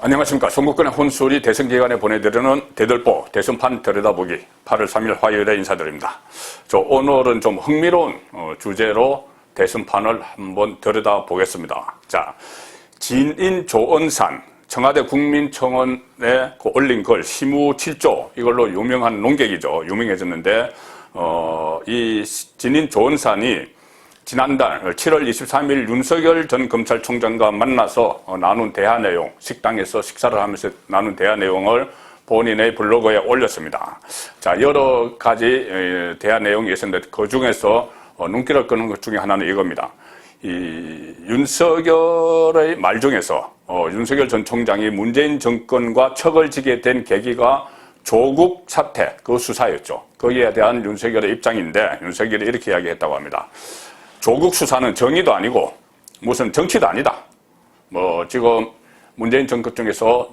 안녕하십니까. 선거권의 혼술이 대선기간에 보내드리는 대들보 대선판 들여다보기 8월 3일 화요일에 인사드립니다. 오늘은 좀 흥미로운 주제로 대선판을 한번 들여다보겠습니다. 자, 진인 조은산 청와대 국민청원에 올린 글 시무 7조, 이걸로 유명한 논객이죠. 유명해졌는데 이 진인 조은산이 지난달 7월 23일 윤석열 전 검찰총장과 만나서 나눈 대화 내용, 식당에서 식사를 하면서 나눈 대화 내용을 본인의 블로그에 올렸습니다. 자, 여러 가지 대화 내용이 있었는데 그 중에서 눈길을 끄는 것 중에 하나는 이겁니다. 이 윤석열의 말 중에서 윤석열 전 총장이 문재인 정권과 척을 지게 된 계기가 조국 사태 그 수사였죠. 거기에 대한 윤석열의 입장인데 윤석열이 이렇게 이야기했다고 합니다. 조국 수사는 정의도 아니고 무슨 정치도 아니다. 지금 문재인 정권 중에서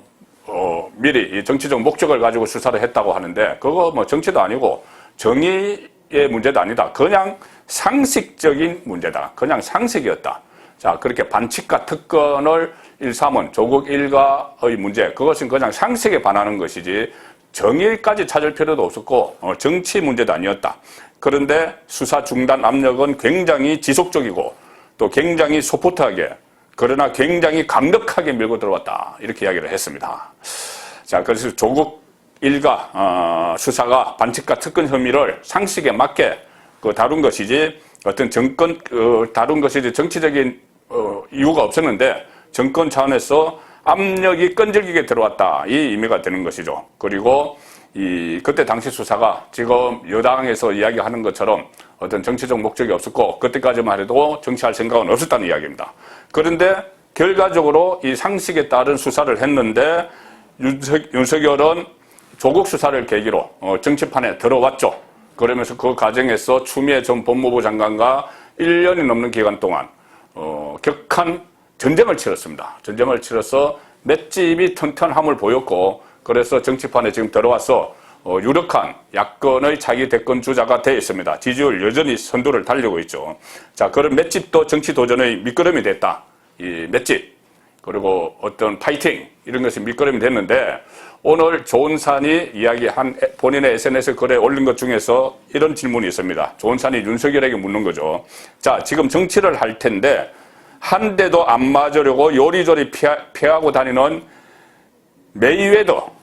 미리 이 정치적 목적을 가지고 수사를 했다고 하는데 그거 정치도 아니고 정의의 문제도 아니다. 그냥 상식적인 문제다. 그냥 상식이었다. 자, 그렇게 반칙과 특권을 일삼은 조국 일가의 문제, 그것은 그냥 상식에 반하는 것이지 정의까지 찾을 필요도 없었고 정치 문제도 아니었다. 그런데 수사 중단 압력은 굉장히 지속적이고 또 굉장히 소프트하게 그러나 굉장히 강력하게 밀고 들어왔다. 이렇게 이야기를 했습니다. 자, 그래서 조국 일가 수사가 반칙과 특권 혐의를 상식에 맞게 다룬 것이지 어떤 정권 다룬 것이지 정치적인 이유가 없었는데 정권 차원에서 압력이 끈질기게 들어왔다. 이 의미가 되는 것이죠. 그리고 그때 당시 수사가 지금 여당에서 이야기하는 것처럼 어떤 정치적 목적이 없었고 그때까지만 해도 정치할 생각은 없었다는 이야기입니다. 그런데 결과적으로 이 상식에 따른 수사를 했는데 윤석열은 조국 수사를 계기로 정치판에 들어왔죠. 그러면서 그 과정에서 추미애 전 법무부 장관과 1년이 넘는 기간 동안 격한 전쟁을 치렀습니다. 전쟁을 치러서 맷집이 튼튼함을 보였고 그래서 정치판에 지금 들어와서 유력한 야권의 차기 대권 주자가 되어 있습니다. 지지율 여전히 선두를 달리고 있죠. 자, 그런 맷집도 정치 도전의 밑거름이 됐다. 이 맷집 그리고 어떤 파이팅 이런 것이 밑거름이 됐는데 오늘 조은산이 이야기한 본인의 SNS 글에 올린 것 중에서 이런 질문이 있습니다. 조은산이 윤석열에게 묻는 거죠. 자, 지금 정치를 할 텐데 한 대도 안 맞으려고 요리조리 피하고 다니는 메이웨더,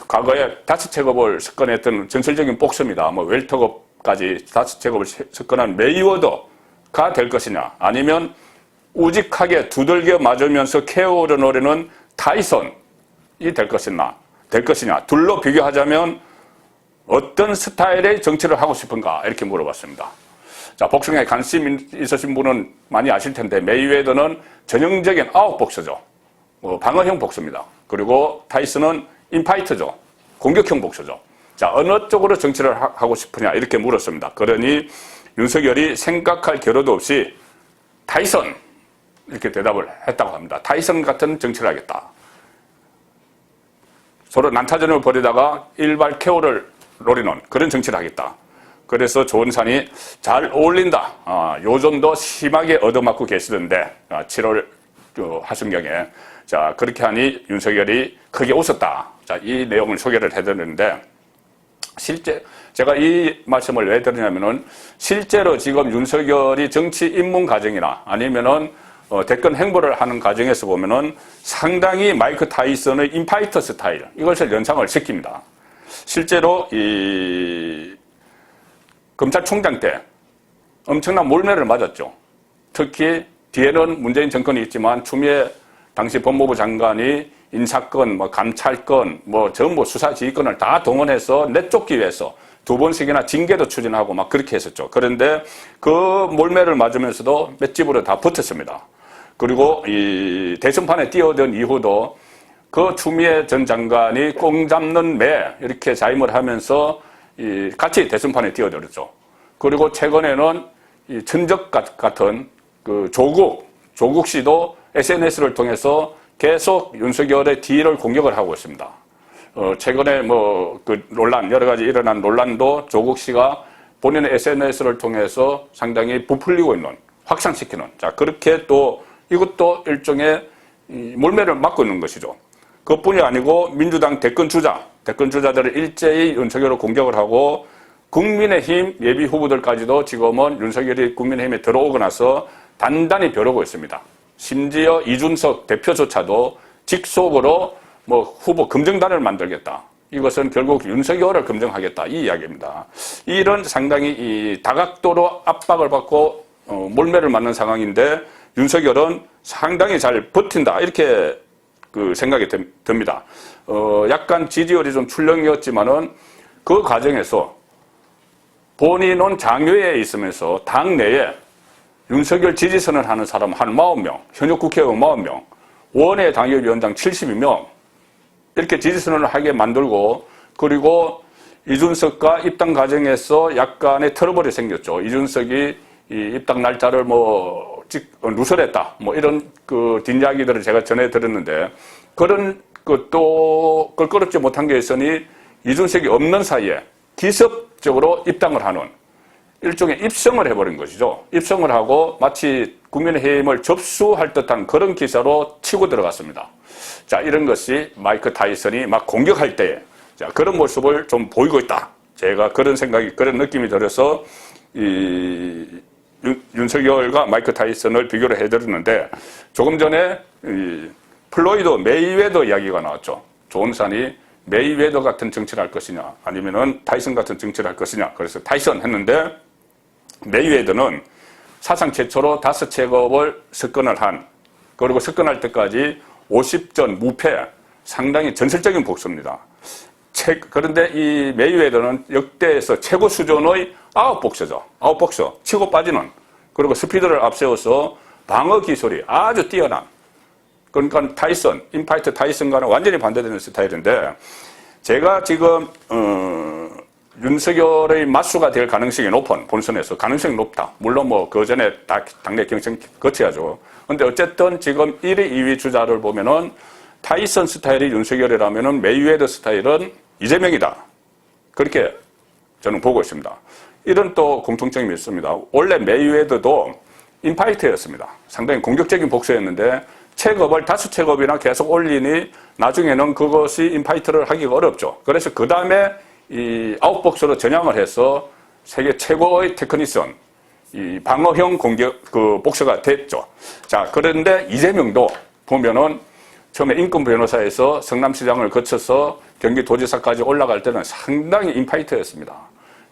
과거에 5체급을 석권했던 전설적인 복서입니다. 웰터급까지 5체급을 석권한 메이웨더가 될 것이냐, 아니면 우직하게 두들겨 맞으면서 케어를 노리는 타이슨이 될 것이냐, 둘로 비교하자면 어떤 스타일의 정치를 하고 싶은가, 이렇게 물어봤습니다. 자, 복싱에 관심 있으신 분은 많이 아실 텐데 메이웨더는 전형적인 아웃복서죠. 방어형 복서입니다. 그리고 타이슨은 인파이터죠. 공격형 복서죠. 자, 어느 쪽으로 정치를 하고 싶으냐 이렇게 물었습니다. 그러니 윤석열이 생각할 겨를도 없이 타이슨 이렇게 대답을 했다고 합니다. 타이슨 같은 정치를 하겠다. 서로 난타전을 벌이다가 일발 케어를 노리는 그런 정치를 하겠다. 그래서 조은산이 잘 어울린다. 요 정도 심하게 얻어맞고 계시던데 7월 하순경에 자, 그렇게 하니 윤석열이 크게 웃었다. 자, 이 내용을 소개를 해드렸는데 실제 제가 이 말씀을 왜 드리냐면은 실제로 지금 윤석열이 정치 입문 과정이나 아니면은 대권 행보를 하는 과정에서 보면은 상당히 마이크 타이슨의 인파이터 스타일 이것을 연상을 시킵니다. 실제로 이 검찰총장 때 엄청난 몰매를 맞았죠. 특히 뒤에는 문재인 정권이 있지만 추미애 당시 법무부 장관이 인사권, 감찰권, 전부 수사 지휘권을 다 동원해서 내쫓기 위해서 2번씩이나 징계도 추진하고 그렇게 했었죠. 그런데 그 몰매를 맞으면서도 맷집으로 다 버텼습니다. 그리고 이 대선판에 뛰어든 이후도 그 추미애 전 장관이 꽁 잡는 매 이렇게 자임을 하면서 같이 대선판에 뛰어들었죠. 그리고 최근에는 이 천적 같은 그 조국 씨도 SNS를 통해서 계속 윤석열의 뒤를 공격을 하고 있습니다. 최근에 논란, 여러 가지 일어난 논란도 조국 씨가 본인의 SNS를 통해서 상당히 부풀리고 있는, 확산시키는. 자, 그렇게 또 이것도 일종의 몰매를 막고 있는 것이죠. 그것뿐이 아니고 민주당 대권 주자들을 일제히 윤석열을 공격을 하고 국민의힘 예비 후보들까지도 지금은 윤석열이 국민의힘에 들어오고 나서 단단히 벼르고 있습니다. 심지어 이준석 대표조차도 직속으로 뭐 후보 검증단을 만들겠다. 이것은 결국 윤석열을 검증하겠다. 이 이야기입니다. 이런 상당히 이 다각도로 압박을 받고 몰매를 맞는 상황인데 윤석열은 상당히 잘 버틴다. 이렇게 그 생각이 듭니다. 약간 지지율이 좀 출렁이었지만은 그 과정에서 본인은 장외에 있으면서 당내에 윤석열 지지선을 하는 사람 한 40명, 현역 국회의원 40명, 원외 당협위원장 72명 이렇게 지지선을 하게 만들고 그리고 이준석과 입당 과정에서 약간의 트러블이 생겼죠. 이준석이 이 입당 날짜를 뭐 누설했다. 뭐 이런 그 뒷이야기들을 제가 전해 들었는데 그런 또 껄끄럽지 못한 게 있으니 이준석이 없는 사이에 기습적으로 입당을 하는 일종의 입성을 해버린 것이죠. 입성을 하고 마치 국민의힘을 접수할 듯한 그런 기사로 치고 들어갔습니다. 자, 이런 것이 마이크 타이슨이 막 공격할 때에 자, 그런 모습을 좀 보이고 있다. 제가 그런 생각이, 그런 느낌이 들어서 윤석열과 마이크 타이슨을 비교를 해드렸는데 조금 전에 플로이드 메이웨더 이야기가 나왔죠. 존슨이 메이웨더 같은 정치를 할 것이냐 아니면은 타이슨 같은 정치를 할 것이냐. 그래서 타이슨 했는데 메이웨더는 사상 최초로 5체급을 석권을 한 그리고 석권할 때까지 50전 무패 상당히 전설적인 복수입니다. 그런데 이 메이웨더는 역대에서 최고 수준의 아웃복서죠. 아웃복서 치고 빠지는 그리고 스피드를 앞세워서 방어 기술이 아주 뛰어난 그러니까 타이슨, 인파이트 타이슨과는 완전히 반대되는 스타일인데 제가 지금 윤석열의 맞수가 될 가능성이 높은 본선에서 가능성이 높다. 물론 뭐 그 전에 당내 경선 거쳐야죠. 근데 어쨌든 지금 1위, 2위 주자를 보면은 타이슨 스타일이 윤석열이라면은 메이웨더 스타일은 이재명이다. 그렇게 저는 보고 있습니다. 이런 또 공통점이 있습니다. 원래 메이웨더도 인파이터였습니다. 상당히 공격적인 복수였는데 체급을 5체급이나 계속 올리니 나중에는 그것이 인파이터를 하기가 어렵죠. 그래서 그 다음에 이 아웃복서로 전향을 해서 세계 최고의 테크니션, 이 방어형 공격, 복서가 됐죠. 자, 그런데 이재명도 보면은 처음에 인권 변호사에서 성남시장을 거쳐서 경기도지사까지 올라갈 때는 상당히 인파이터였습니다.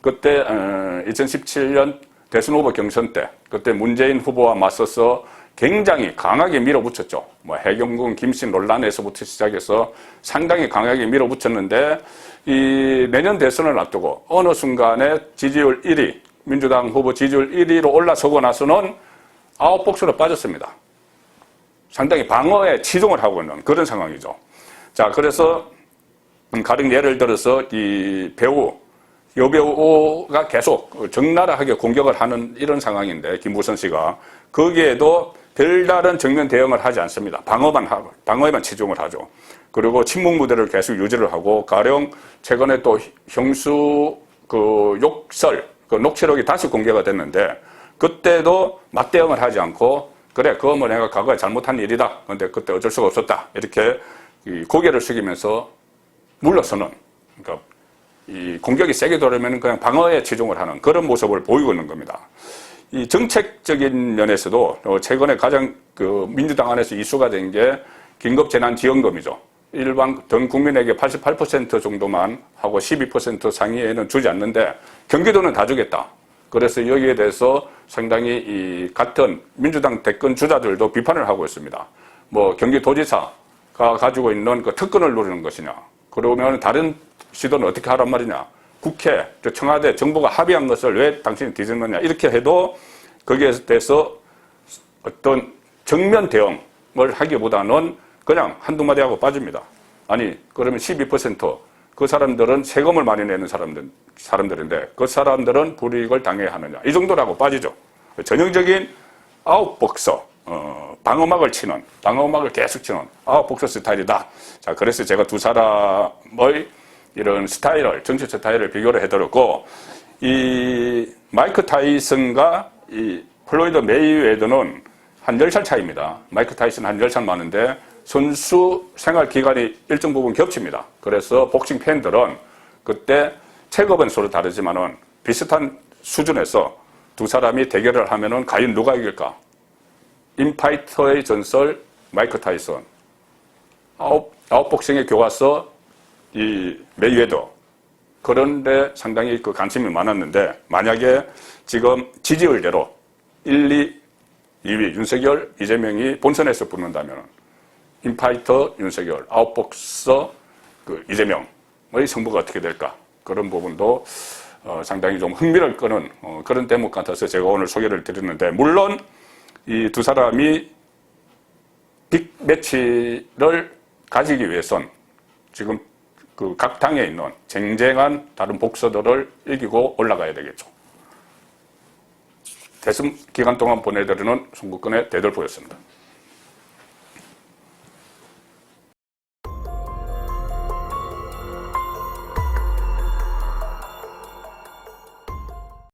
그때 2017년 대선 후보 경선 때 그때 문재인 후보와 맞서서 굉장히 강하게 밀어붙였죠. 뭐 해경군 김씨 논란에서부터 시작해서 상당히 강하게 밀어붙였는데 이 내년 대선을 앞두고 어느 순간에 지지율 1위, 민주당 후보 지지율 1위로 올라서고 나서는 아웃복수로 빠졌습니다. 상당히 방어에 치중을 하고 있는 그런 상황이죠. 자, 그래서 가령 예를 들어서 이 여배우가 계속 적나라하게 공격을 하는 이런 상황인데 김무선 씨가 거기에도 별다른 정면 대응을 하지 않습니다. 방어에만 치중을 하죠. 그리고 침묵 무대를 계속 유지를 하고 가령 최근에 또 형수 욕설 녹취록이 다시 공개가 됐는데 그때도 맞대응을 하지 않고 그래 그거 뭐 내가 과거에 잘못한 일이다. 근데 그때 어쩔 수가 없었다. 이렇게 고개를 숙이면서 물러서는 그러니까 이 공격이 세게 들어오면 그냥 방어에 치중을 하는 그런 모습을 보이고 있는 겁니다. 이 정책적인 면에서도 최근에 가장 민주당 안에서 이슈가 된 게 긴급재난지원금이죠. 일반 전 국민에게 88% 정도만 하고 12% 상위에는 주지 않는데 경기도는 다 주겠다. 그래서 여기에 대해서 상당히 이 같은 민주당 대권 주자들도 비판을 하고 있습니다. 뭐 경기도지사가 가지고 있는 그 특권을 노리는 것이냐. 그러면 다른 시도는 어떻게 하란 말이냐. 국회, 청와대, 정부가 합의한 것을 왜 당신이 뒤집느냐. 이렇게 해도 거기에 대해서 어떤 정면 대응을 하기보다는 그냥 한두 마디 하고 빠집니다. 아니, 그러면 12%그 사람들은 세금을 많이 내는 사람들인데 그 사람들은 불이익을 당해야 하느냐. 이 정도라고 빠지죠. 전형적인 아웃복서, 방어막을 계속 치는 아웃복서 스타일이다. 자, 그래서 제가 두 사람의 이런 정치 스타일을 비교를 해드렸고, 이 마이크 타이슨과 이 플로이드 메이웨더는 한 10살 차이입니다. 마이크 타이슨 한 10살 많은데 선수 생활 기간이 일정 부분 겹칩니다. 그래서 복싱 팬들은 그때 체급은 서로 다르지만은 비슷한 수준에서 두 사람이 대결을 하면은 과연 누가 이길까? 인파이터의 전설 마이크 타이슨, 아웃복싱의 교과서 이 메이웨더, 그런데 상당히 그 관심이 많았는데 만약에 지금 지지율대로 1, 2위 윤석열, 이재명이 본선에서 붙는다면 인파이터 윤석열, 아웃복서 그 이재명의 승부가 어떻게 될까? 그런 부분도 상당히 좀 흥미를 끄는 그런 대목 같아서 제가 오늘 소개를 드렸는데, 물론 이 두 사람이 빅매치를 가지기 위해선 지금 그 각 당에 있는 쟁쟁한 다른 복서들을 이기고 올라가야 되겠죠. 대선 기간 동안 보내드리는 송국근의 대들보였습니다.